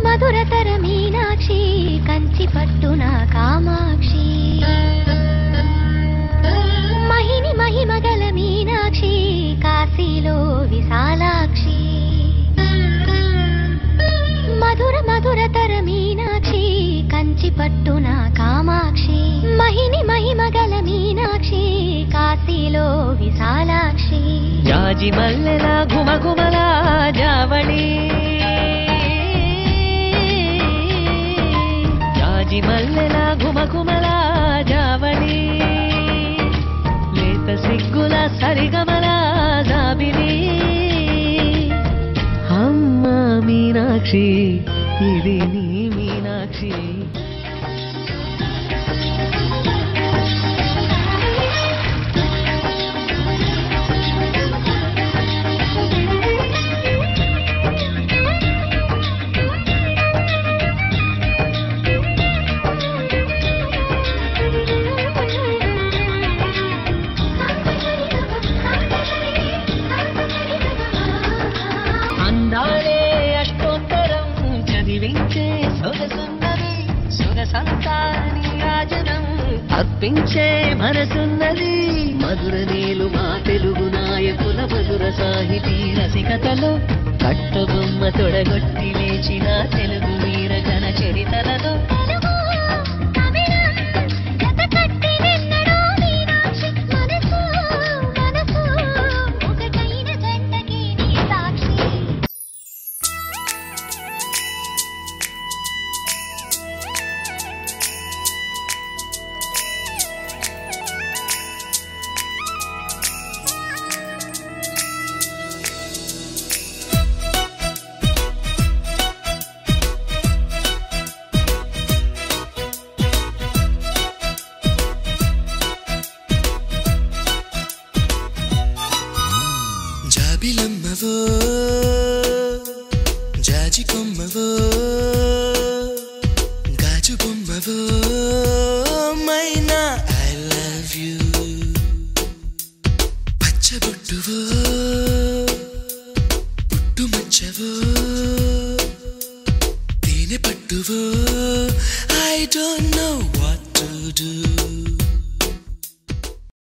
మధురతర మీనాక్షి కంచి పట్టున కామాక్షి మహిని మహిమగల మీనాక్షి కాశీలో విశాలాక్షి మధురతర మీనాక్షి కంచి పట్టున కామాక్షి మహిని మహిమగల మీనాక్షి కాశీలో విశాలాక్షి జాజి మల్లెల గుమగుమల జావళి మల్లెల ఘుమఘుమల జావళి లేత సిగ్గుల సరిగమల జాబిలి అమ్మ మీనాక్షి ఇది నీ మీనాక్షి అర్పించే మనసున్నది మధుర నీలు మా తెలుగు నాయకుల మధుర సాహితీ రసికతలో కట్టుబొమ్మ తొడగొట్టి లేచిన తెలుగు వీర జన చరితలలో జాబిలమ్మవో జాజి కొమ్మవో గాజు బొమ్మవో మైనా ఐ లవ్ యూ పచ్చబొట్టువో పుట్టుమచ్చవో తేనె పట్టువో I don't know what to do